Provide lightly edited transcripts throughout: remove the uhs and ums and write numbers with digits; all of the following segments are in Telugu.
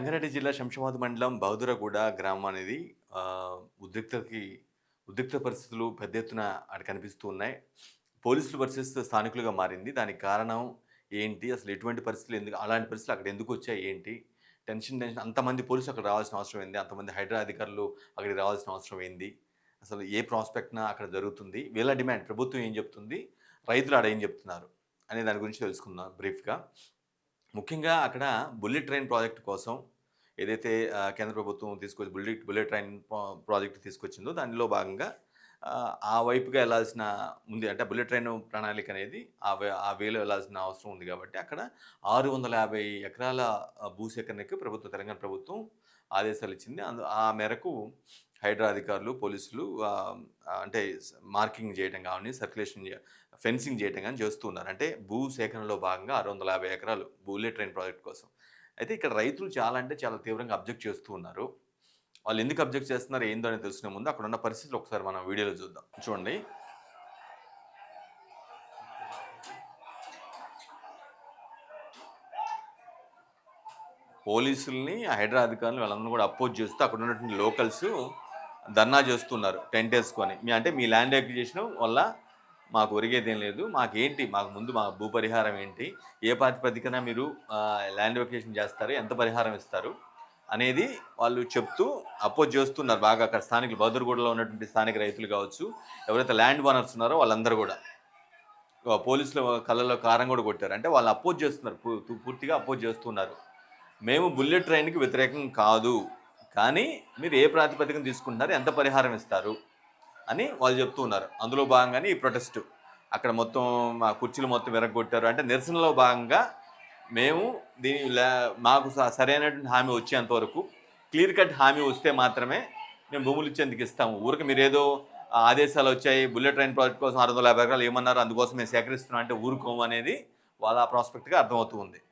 రంగారెడ్డి జిల్లా శంషాబాద్ మండలం బౌదురగూడ గ్రామం అనేది ఉద్రిక్తకి ఉద్రిక్త పరిస్థితులు పెద్ద ఎత్తున అక్కడ కనిపిస్తూ ఉన్నాయి. పోలీసులు వర్సెస్ స్థానికులుగా మారింది. దానికి కారణం ఏంటి? అసలు ఎటువంటి పరిస్థితులు ఎందుకు అలాంటి పరిస్థితులు అక్కడ ఎందుకొచ్చాయి ఏంటి? టెన్షన్ అంతమంది పోలీసులు అక్కడ రావాల్సిన అవసరం ఏంది? అంతమంది హైడ్రా అధికారులు అక్కడికి రావాల్సిన అవసరం ఏంది? అసలు ఏ ప్రాస్పెక్ట్‌న అక్కడ జరుగుతుంది? వీళ్ళ డిమాండ్ ప్రభుత్వం ఏం చెప్తుంది? రైతులు ఆడ ఏం చెప్తున్నారు? అనే దాని గురించి తెలుసుకుందాం బ్రీఫ్‌గా. ముఖ్యంగా అక్కడ బుల్లెట్ ట్రైన్ ప్రాజెక్ట్ కోసం ఏదైతే కేంద్ర ప్రభుత్వం తీసుకొచ్చి బుల్లెట్ ట్రైన్ ప్రాజెక్ట్ తీసుకొచ్చిందో దానిలో భాగంగా ఆ వైపుగా వెళ్ళాల్సిన ఉంది. అంటే బుల్లెట్ ట్రైన్ ప్రణాళిక అనేది ఆ వేలో వెళ్ళాల్సిన అవసరం ఉంది కాబట్టి అక్కడ 650 ఎకరాల భూసేకరణకి తెలంగాణ ప్రభుత్వం ఆదేశాలు ఇచ్చింది. ఆ మేరకు హైడ్రా అధికారులు, పోలీసులు అంటే మార్కింగ్ చేయడం కానీ, ఫెన్సింగ్ చేయడం కానీ చేస్తూ ఉన్నారు. అంటే భూ సేకరణలో భాగంగా 650 ఎకరాలు బుల్లెట్ ట్రైన్ ప్రాజెక్ట్ కోసం. అయితే ఇక్కడ రైతులు చాలా తీవ్రంగా అబ్జెక్ట్ చేస్తూ ఉన్నారు. వాళ్ళు ఎందుకు అబ్జెక్ట్ చేస్తున్నారు ఏందో అని తెలుసుకునే ముందు అక్కడ ఉన్న పరిస్థితులు ఒకసారి మనం వీడియోలో చూద్దాం. చూడండి. పోలీసుల్ని, హైడ్రా అధికారులు వాళ్ళందరూ కూడా అపోజ్ చేస్తూ అక్కడ ఉన్నటువంటి లోకల్స్ ధర్నా చేస్తున్నారు టెంట్ వేసుకొని. అంటే మీ ల్యాండ్ అక్విజిషన్ వల్ల మాకు ఒరిగేదేం లేదు, మాకు ముందు మా భూ పరిహారం ఏంటి, ఏ ప్రాతిపదికన మీరు ల్యాండ్ అక్విజిషన్ చేస్తారు, ఎంత పరిహారం ఇస్తారు అనేది వాళ్ళు చెప్తూ అపోజ్ చేస్తున్నారు. బాగా అక్కడ స్థానికులు బౌదర్గూడలో ఉన్నటువంటి స్థానిక రైతులు కావచ్చు, ఎవరైతే ల్యాండ్ ఓనర్స్ ఉన్నారో వాళ్ళందరూ కూడా పోలీసుల కళ్ళలో కారం కూడా కొట్టారు. అంటే వాళ్ళు అపోజ్ చేస్తున్నారు, పూర్తిగా అపోజ్ చేస్తున్నారు. మేము బుల్లెట్ ట్రైన్కి వ్యతిరేకం కాదు, కానీ మీరు ఏ ప్రాతిపదికన తీసుకుంటున్నారు, ఎంత పరిహారం ఇస్తారు అని వాళ్ళు చెప్తూ ఉన్నారు. అందులో భాగంగానే ఈ ప్రొటెస్ట్ అక్కడ మొత్తం మా కుర్చీలు మొత్తం విరగొట్టారు. అంటే నిరసనలో భాగంగా మేము మాకు సరైనటువంటి హామీ వచ్చేంత వరకు, క్లియర్ కట్ హామీ వస్తే మాత్రమే మేము భూములు ఇచ్చేందుకు ఇస్తాము. ఊరికి మీరు ఏదో ఆదేశాలు వచ్చాయి బుల్లెట్ ట్రైన్ ప్రాజెక్ట్ కోసం 650 ఎకరాలు ఏమన్నారు, అందుకోసం మేము సేకరిస్తున్నాం అంటే ఊరుకోము అనేది వాళ్ళ ప్రాస్పెక్ట్గా అర్థమవుతూ ఉంది.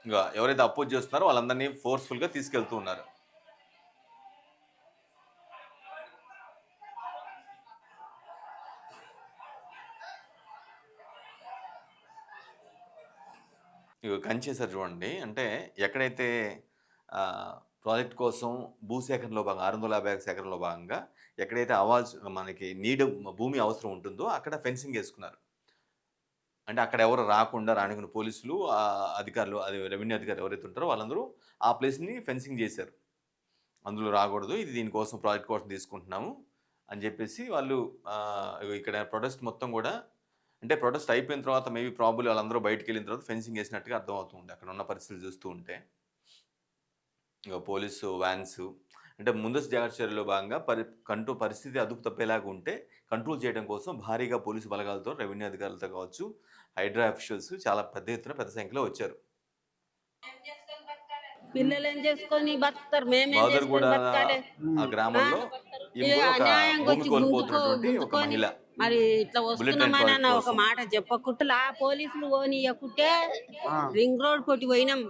ఇంకా ఎవరైతే అపోజ్ చేస్తున్నారో వాళ్ళందరినీ ఫోర్స్ఫుల్గా తీసుకెళ్తూ ఉన్నారు. ఇక కంచేసారు చూడండి. అంటే ఎక్కడైతే ప్రాజెక్ట్ కోసం భూసేకరణలో భాగంగా 650 సేకరణలో భాగంగా ఎక్కడైతే మనకి భూమి అవసరం ఉంటుందో అక్కడ ఫెన్సింగ్ వేసుకున్నారు. అంటే అక్కడ ఎవరు రానికుండా పోలీసులు అధికారులు, అది రెవెన్యూ అధికారులు ఎవరైతే ఉంటారో వాళ్ళందరూ ఆ ప్లేస్ని ఫెన్సింగ్ చేశారు. అందులో రాకూడదు, ఇది దీనికోసం ప్రాజెక్ట్ కోసం తీసుకుంటున్నాము అని చెప్పేసి వాళ్ళు ఇక్కడ ప్రొటెస్ట్ మొత్తం కూడా, అంటే ప్రొటెస్ట్ అయిపోయిన తర్వాత మేబీ ప్రాబుల్ వాళ్ళందరూ బయటకు వెళ్ళిన తర్వాత ఫెన్సింగ్ వేసినట్టుగా అర్థమవుతుంది అక్కడ ఉన్న పరిస్థితులు చూస్తూ ఉంటే. పోలీసు వ్యాన్స్ అంటే ముందస్తు జాగ్రత్త చర్యలో భాగంగా పరిస్థితి అదుపు తప్పేలాగా ఉంటే కంట్రోల్ చేయడం కోసం భారీగా పోలీసు బలగాలతో, రెవెన్యూ అధికారులతో కావచ్చు, హైడ్రా అఫీషియల్స్ చాలా పెద్ద సంఖ్యలో వచ్చారు. పిల్లలు ఏం చేసుకొని బతుకుతారు, ఆ గ్రామంలో భూమి కోల్పోతున్నటువంటి ఒక మహిళ మరి ఇట్లా వస్తున్నామని ఒక మాట చెప్పకుండా పోలీసులు పోనీయకుంటే రింగ్ రోడ్ పొట్టి పోయినాం.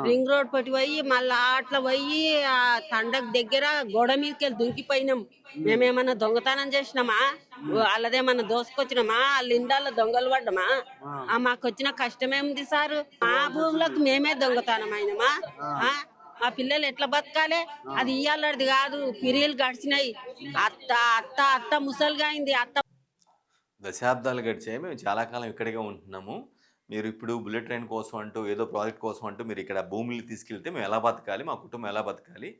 రింగ్ రోడ్ పొట్టి పోయి మళ్ళా అట్లా పోయి ఆ తండకు దగ్గర గోడ మీదకెళ్ళి దుంకిపోయినాం. మేమేమన్నా దొంగతనం చేసినామా, వాళ్ళదేమన్నా దోసుకొచ్చినామా, వాళ్ళ ఇండాల్లో దొంగలు పడ్డామా? మాకు వచ్చిన కష్టమేముంది సార్? మా భూములకు మేమే దొంగతనం అయినామా? మా పిల్లలు ఎట్లా బతకాలి? అది ఇయ్యాలది కాదు, పిరియలు గడిచినాయి. అత్త అత్త అత్త ముసలిగా అయింది. అత్త దశాబ్దాలు గడిచాయి, మేము చాలా కాలం ఇక్కడికే ఉంటున్నాము. మీరు ఇప్పుడు బుల్లెట్ ట్రైన్ కోసం అంటూ, ఏదో ప్రాజెక్ట్ కోసం అంటూ మీరు ఇక్కడ భూములు తీసుకెళ్తే మేము ఎలా బతకాలి, మా కుటుంబం ఎలా బతకాలి?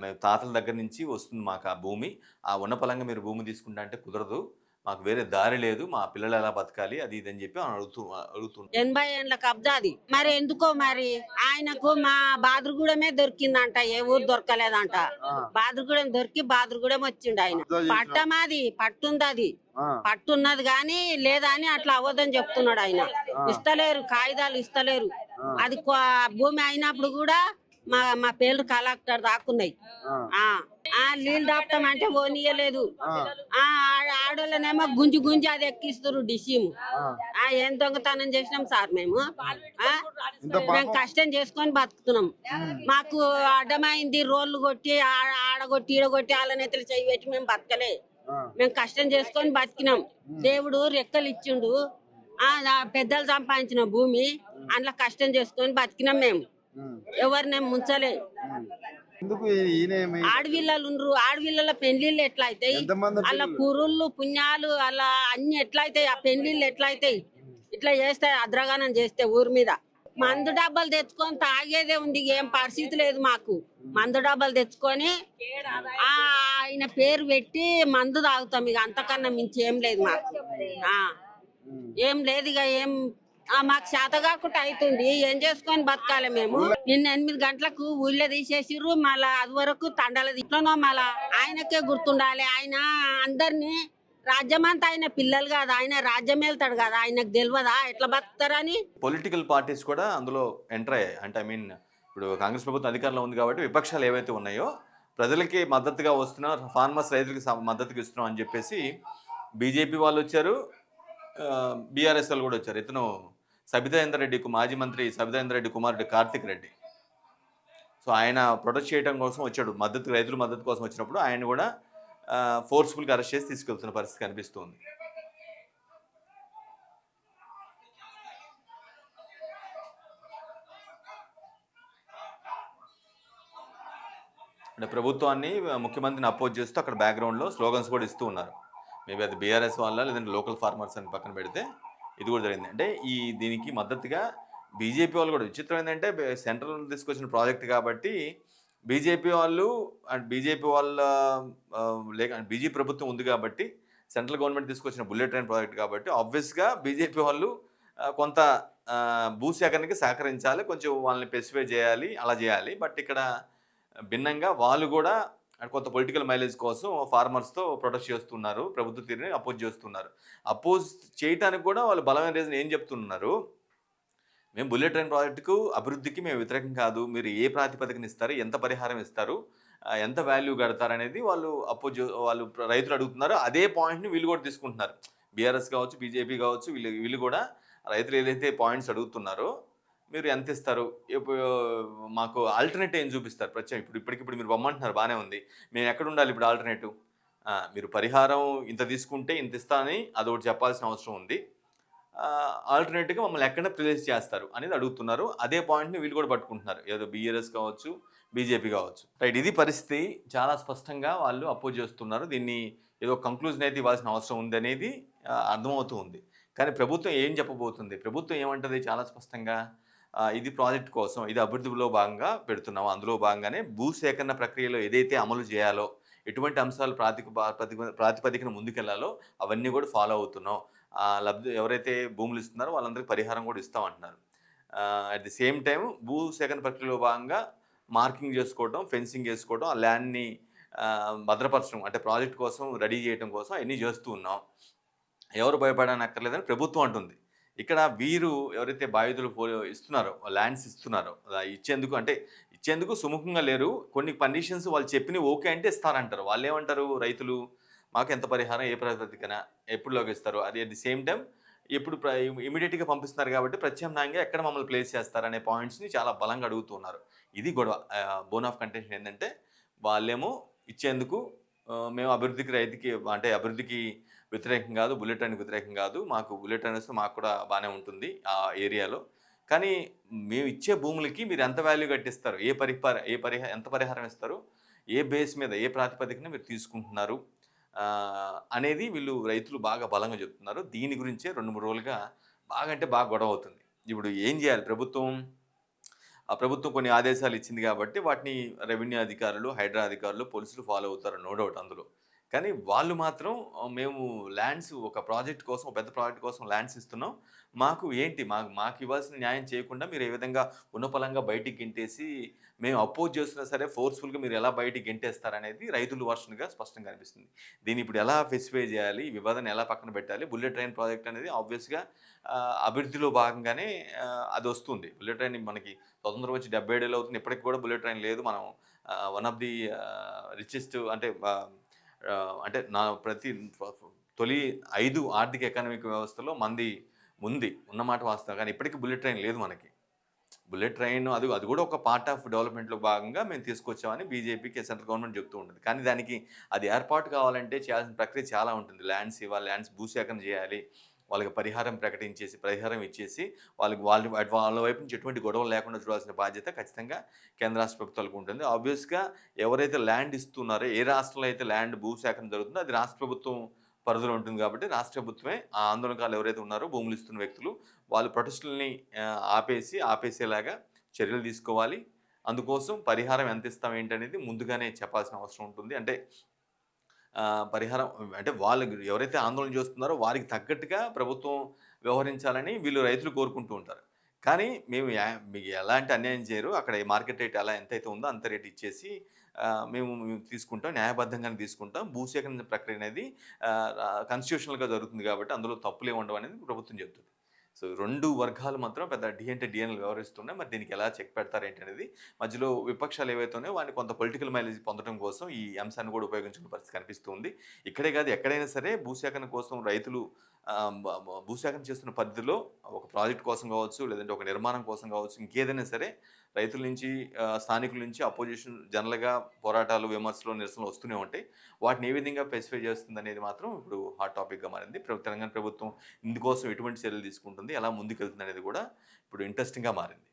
మేము తాతల దగ్గర నుంచి వస్తుంది మాకు ఆ భూమి, ఆ ఉన్న పలంగా మీరు భూమి తీసుకుంటా అంటే కుదరదు, మాకు వేరే దారి లేదు, మా పిల్లలు ఎలా బతకాలి, అది ఇది అని చెప్పి అడుగుతుంది. 80 ఏళ్ళ కబ్జాది. మరి ఎందుకో మరి ఆయనకు మా బాదురుగూడమే దొరికిందంట, ఏ ఊరు దొరకలేదంట. బాదురుగూడెం దొరికి బాదురుగూడెం వచ్చిండు ఆయన. పట్టమాది పట్టుంది, అది పట్టున్నది కానీ లేదా అని అట్లా అవ్వదని చెప్తున్నాడు ఆయన. ఇస్తలేరు, కాగితాలు ఇస్తలేరు. అది భూమి అయినప్పుడు కూడా మా పేర్లు కలెక్టర్ దాక్కున్నాయి. నీళ్ళు దాపుతామంటే ఓనియలేదు. ఆడోళ్ళనేమో గుంజి అది ఎక్కిస్తారు డిసిము. ఏం దొంగతనం చేసినాం సార్? మేము కష్టం చేసుకొని బతుకుతున్నాం. మాకు అడ్డమైంది, రోడ్లు కొట్టి ఆడగొట్టి ఈడగొట్టి వాళ్ళ నెత్తలు చెయ్యి పెట్టి మేము బతకలే. మేము కష్టం చేసుకొని బతికినాం. దేవుడు రెక్కలు ఇచ్చిండు, పెద్దలు సంపాదించిన భూమి, అందులో కష్టం చేసుకొని బతికినాం మేము. ఉమ్, ఎవరినేం ముంచలే. ఉమ్. ఎందుకు ఈయనేమి ఆడవిల్లలు ఉండ్రు, ఆడవిల్లల పెళ్లిళ్ళు ఎట్లా అవుతాయి, ఎంతమంది అలా పిల్లలు? పురుళ్ళు పుణ్యాలు అలా అన్ని ఎట్లా అవుతాయి, ఆ పెళ్లిళ్ళు ఎట్లా అవుతాయి, ఇట్లా చేస్తే అద్రగానం చేస్తే ఊరి మీద. మందు డబ్బాలు తెచ్చుకొని తాగేదే ఉంది, ఏం పరిస్థితి లేదు మాకు. మందు డబ్బాలు తెచ్చుకొని ఆ ఆయన పేరు పెట్టి మందు తాగుతాం, ఇక అంతకన్నా మించి ఏం లేదు మాకు. ఆ ఉమ్. ఏం లేదు ఇక ఏం మాకు చేత కాకుండా అవుతుంది, ఏం చేసుకొని బతకాలి మేము. నిన్న 8 గంటలకు ఊళ్ళో తీసేసిర్రు, మళ్ళా అది వరకు తండాల ఇట్లనో మళ్ళా ఆయనకే గుర్తుండాలి. ఆయన అందరినీ రాజ్యం అంతా ఆయన పిల్లలు కాదు, ఆయన రాజ్యం వెళ్తాడు కదా, ఆయనకు తెలియదా ఎట్లా బతుకుతారని. పొలిటికల్ పార్టీస్ కూడా అందులో ఎంటర్ అయ్యాయి. అంటే ఐ మీన్ ఇప్పుడు కాంగ్రెస్ ప్రభుత్వం అధికారంలో ఉంది కాబట్టి విపక్షాలు ఏవైతే ఉన్నాయో ప్రజలకి మద్దతుగా వస్తున్నారు, ఫార్మర్స్ రైతులకి మద్దతుగా ఇస్తున్నాం అని చెప్పేసి బీజేపీ వాళ్ళు వచ్చారు, బీఆర్ఎస్ వాళ్ళు కూడా వచ్చారు. ఇతను సబితా రెడ్డి, మాజీ మంత్రి సబితా రెడ్డి కుమారుడు కార్తిక్ రెడ్డి. సో ఆయన ప్రొటెస్ట్ చేయడం కోసం వచ్చాడు, మద్దతు రైతుల మద్దతు కోసం వచ్చినప్పుడు ఆయన కూడా ఫోర్స్ఫుల్గా అరెస్ట్ చేసి తీసుకెళ్తున్న పరిస్థితి కనిపిస్తుంది. అంటే ప్రభుత్వాన్ని ముఖ్యమంత్రిని అపోజ్ చేస్తూ అక్కడ బ్యాక్గ్రౌండ్లో స్లోగన్స్ కూడా ఇస్తూ ఉన్నారు. మేబీ అది బీఆర్ఎస్ వాళ్ళ లేదంటే లోకల్ ఫార్మర్స్ అని పక్కన పెడితే ఇది కూడా జరిగింది. అంటే దీనికి మద్దతుగా బీజేపీ వాళ్ళు కూడా. విచిత్రం ఏంటంటే సెంట్రల్ తీసుకొచ్చిన ప్రాజెక్ట్ కాబట్టి బీజేపీ వాళ్ళు అండ్ బీజేపీ వాళ్ళ బీజేపీ ప్రభుత్వం ఉంది కాబట్టి, సెంట్రల్ గవర్నమెంట్ తీసుకొచ్చిన బుల్లెట్ ట్రైన్ ప్రాజెక్ట్ కాబట్టి ఆబ్వియస్గా బీజేపీ వాళ్ళు కొంత భూసేకరణకి సహకరించాలి, కొంచెం వాళ్ళని పెసిఫై చేయాలి, అలా చేయాలి. బట్ ఇక్కడ భిన్నంగా వాళ్ళు కూడా కొంత పొలిటికల్ మైలేజ్ కోసం ఫార్మర్స్తో ప్రొటెస్ట్ చేస్తున్నారు, ప్రభుత్వ తీరుని అపోజ్ చేస్తున్నారు. అపోజ్ చేయడానికి కూడా వాళ్ళు బలమైన రీజన్ ఏం చెప్తున్నారు, మేము బుల్లెట్ ట్రైన్ ప్రాజెక్టుకు అభివృద్ధికి మేము వ్యతిరేకం కాదు, మీరు ఏ ప్రాతిపదికన ఇస్తారు, ఎంత పరిహారం ఇస్తారు, ఎంత వాల్యూ కడతారు అనేది వాళ్ళు వాళ్ళు రైతులు అడుగుతున్నారు. అదే పాయింట్ని వీళ్ళు కూడా తీసుకుంటున్నారు. బీఆర్ఎస్ కావచ్చు, బీజేపీ కావచ్చు, వీళ్ళు కూడా రైతులు ఏదైతే పాయింట్స్ అడుగుతున్నారో మీరు ఎంత ఇస్తారు, మాకు ఆల్టర్నేటివ్ ఏం చూపిస్తారు ప్రత్యేకం. ఇప్పటికిప్పుడు మీరు బొమ్మంటున్నారు, బాగానే ఉంది, మేము ఎక్కడ ఉండాలి ఇప్పుడు ఆల్టర్నేటివ్? మీరు పరిహారం ఇంత తీసుకుంటే ఇంత ఇస్తా అని అదొకటి చెప్పాల్సిన అవసరం ఉంది. ఆల్టర్నేటివ్గా మమ్మల్ని ఎక్కడ ప్లేస్ చేస్తారు అనేది అడుగుతున్నారు. అదే పాయింట్ని వీళ్ళు కూడా పట్టుకుంటున్నారు, ఏదో బీఆర్ఎస్ కావచ్చు, బీజేపీ కావచ్చు. రైట్, ఇది పరిస్థితి. చాలా స్పష్టంగా వాళ్ళు అపోజ్ చేస్తున్నారు. దీన్ని ఏదో కంక్లూజన్ అయితే ఇవ్వాల్సిన అవసరం ఉంది అనేది అర్థమవుతూ ఉంది. కానీ ప్రభుత్వం ఏం చెప్పబోతుంది? ప్రభుత్వం ఏమంటుంది చాలా స్పష్టంగా, ఇది ప్రాజెక్ట్ కోసం, ఇది అభివృద్ధిలో భాగంగా పెడుతున్నాం, అందులో భాగంగానే భూసేకరణ ప్రక్రియలో ఏదైతే అమలు చేయాలో, ఎటువంటి అంశాలు ప్రాతిపదికన ముందుకెళ్లాలో అవన్నీ కూడా ఫాలో అవుతున్నాం. ఎవరైతే భూములు ఇస్తున్నారో వాళ్ళందరికీ పరిహారం కూడా ఇస్తామంటున్నారు. అట్ ది సేమ్ టైం భూసేకరణ ప్రక్రియలో భాగంగా మార్కింగ్ చేసుకోవడం, ఫెన్సింగ్ చేసుకోవడం, ఆ ల్యాండ్ని భద్రపరచడం, అంటే ప్రాజెక్ట్ కోసం రెడీ చేయడం కోసం అవన్నీ చేస్తూ ఉన్నాం. ఎవరు భయపడనక్కర్లేదని ప్రభుత్వం అంటుంది. ఇక్కడ వీరు ఎవరైతే బాధితులు ఇస్తున్నారో, ల్యాండ్స్ ఇస్తున్నారో, ఇచ్చేందుకు సుముఖంగా లేరు. కొన్ని కండిషన్స్ వాళ్ళు చెప్పినవి ఓకే అంటే ఇస్తారంటారు. వాళ్ళు ఏమంటారు, రైతులు మాకు ఎంత పరిహారం, ఏ ప్రాతిపదికన, ఎప్పుడులోకి ఇస్తారు, అది అట్ ది సేమ్ టైం ఎప్పుడు ఇమీడియట్గా పంపిస్తున్నారు కాబట్టి ప్రత్యామ్నాయంగా ఎక్కడ మమ్మల్ని ప్లేస్ చేస్తారనే పాయింట్స్ని చాలా బలంగా అడుగుతున్నారు. ఇది గొడవ. బోన్ ఆఫ్ కంటెన్షన్ ఏంటంటే వాళ్ళేమో ఇచ్చేందుకు మేము అభివృద్ధికి వ్యతిరేకం కాదు, బుల్లెట్ ట్రైన్కి వ్యతిరేకం కాదు, మాకు బుల్లెట్ ట్రైన్ వస్తే మాకు కూడా బాగానే ఉంటుంది ఆ ఏరియాలో, కానీ మేము ఇచ్చే భూములకి మీరు ఎంత వాల్యూ కట్టిస్తారు, ఎంత పరిహారం ఇస్తారు, ఏ బేస్ మీద, ఏ ప్రాతిపదికన మీరు తీసుకుంటున్నారు అనేది వీళ్ళు రైతులు బాగా బలంగా చెప్తున్నారు. దీని గురించే 2-3 రోజులుగా బాగా గొడవ అవుతుంది. ఇప్పుడు ఏం చేయాలి ప్రభుత్వం? ప్రభుత్వం కొన్ని ఆదేశాలు ఇచ్చింది కాబట్టి వాటిని రెవెన్యూ అధికారులు, హైడ్రా అధికారులు, పోలీసులు ఫాలో అవుతారు, నో డౌట్ అందులో. కానీ వాళ్ళు మాత్రం మేము ల్యాండ్స్ ఒక ప్రాజెక్ట్ కోసం, పెద్ద ప్రాజెక్ట్ కోసం ల్యాండ్స్ ఇస్తున్నాం, మాకు ఇవ్వాల్సిన న్యాయం చేయకుండా మీరు ఏ విధంగా ఉన్నపలంగా బయటికి గెంటేసి మేము అపోజ్ చేస్తున్నా సరే ఫోర్స్ఫుల్గా మీరు ఎలా బయటికి గెంటేస్తారనేది రైతుల వర్షన్గా స్పష్టంగా అనిపిస్తుంది. దీన్ని ఇప్పుడు ఎలా ఫెసిఫై చేయాలి, ఈ వివాదాన్ని ఎలా పక్కన పెట్టాలి? బుల్లెట్ ట్రైన్ ప్రాజెక్ట్ అనేది ఆబ్వియస్గా అభివృద్ధిలో భాగంగానే అది వస్తుంది. బుల్లెట్ ట్రైన్ మనకి స్వతంత్రం వచ్చి 77 ఏళ్ళు అవుతుంది, ఇప్పటికి కూడా బుల్లెట్ ట్రైన్ లేదు. మనం వన్ ఆఫ్ ది రిచెస్ట్ అంటే తొలి 5 ఆర్థిక ఎకనామిక్ వ్యవస్థలో ముందు ఉన్నమాట వాస్తవం. కానీ ఇప్పటికీ బుల్లెట్ ట్రైన్ లేదు మనకి. బుల్లెట్ ట్రైన్ అది కూడా ఒక పార్ట్ ఆఫ్ డెవలప్మెంట్లో భాగంగా మేము తీసుకొచ్చామని బీజేపీకి సెంట్రల్ గవర్నమెంట్ చెప్తూ ఉంటుంది. కానీ దానికి అది ఏర్పాటు కావాలంటే చేయాల్సిన ప్రక్రియ చాలా ఉంటుంది. ల్యాండ్స్ ఇవ్వాలి, ల్యాండ్స్ భూసేకరణ చేయాలి, వాళ్ళకి పరిహారం ప్రకటించేసి, పరిహారం ఇచ్చేసి, వాళ్ళ వైపు నుంచి ఎటువంటి గొడవలు లేకుండా చూడాల్సిన బాధ్యత ఖచ్చితంగా కేంద్ర రాష్ట్ర ప్రభుత్వాలకు ఉంటుంది. ఆబ్వియస్‌గా ఎవరైతే ల్యాండ్ ఇస్తున్నారో, ఏ రాష్ట్రంలో అయితే ల్యాండ్ భూసేకరణ జరుగుతుందో అది రాష్ట్ర ప్రభుత్వం పరిధిలో ఉంటుంది కాబట్టి, రాష్ట్ర ప్రభుత్వమే ఆ ఆందోళనకారులు ఎవరైతే ఉన్నారో భూములు ఇస్తున్న వ్యక్తులు, వాళ్ళు ప్రొటెస్టులని ఆపేసేలాగా చర్యలు తీసుకోవాలి. అందుకోసం పరిహారం ఎంత ఇస్తాం ఏంటనేది ముందుగానే చెప్పాల్సిన అవసరం ఉంటుంది. అంటే పరిహారం అంటే వాళ్ళు ఎవరైతే ఆందోళన చేస్తున్నారో వారికి తగ్గట్టుగా ప్రభుత్వం వ్యవహరించాలని వీళ్ళు రైతులు కోరుకుంటూ ఉంటారు. కానీ మీకు ఎలాంటి అన్యాయం చేయరు. అక్కడ మార్కెట్ రేట్ ఎంతైతే ఉందో అంత రేట్ ఇచ్చేసి మేము తీసుకుంటాం. న్యాయబద్ధంగానే తీసుకుంటాం. భూసేకరణ ప్రక్రియ అనేది కాన్స్టిట్యూషనల్‌గా జరుగుతుంది కాబట్టి అందులో తప్పులేమి ఉండవనేది ప్రభుత్వం చెప్తుంది. సో 2 వర్గాలు మాత్రం పెద్ద డి అంటే డి అని వ్యవహరిస్తున్నాయి. మరి దీనికి ఎలా చెక్ పెడతారు ఏంటనేది మధ్యలో విపక్షాలు ఏవైతే ఉన్నాయో వాటిని కొంత పొలిటికల్ మైలేజ్ పొందడం కోసం ఈ అంశాన్ని కూడా ఉపయోగించుకునే పరిస్థితి కనిపిస్తుంది. ఇక్కడే కాదు ఎక్కడైనా సరే భూసేకరణ కోసం రైతులు భూసేకరణ చేస్తున్న పద్ధతిలో ఒక ప్రాజెక్ట్ కోసం కావచ్చు, లేదంటే ఒక నిర్మాణం కోసం కావచ్చు, ఇంకేదైనా సరే రైతుల నుంచి స్థానికుల నుంచి అపోజిషన్ జనరల్‌గా పోరాటాలు, విమర్శలు, నిరసనలు వస్తూనే ఉంటాయి. వాటిని ఏ విధంగా స్పెసిఫై చేస్తుందనేది మాత్రం ఇప్పుడు హాట్ టాపిక్‌గా మారింది. తెలంగాణ ప్రభుత్వం ఇందుకోసం ఎటువంటి చర్యలు తీసుకుంటుంది, ఎలా ముందుకెళ్తుందనేది కూడా ఇప్పుడు ఇంట్రెస్టింగ్‌గా మారింది.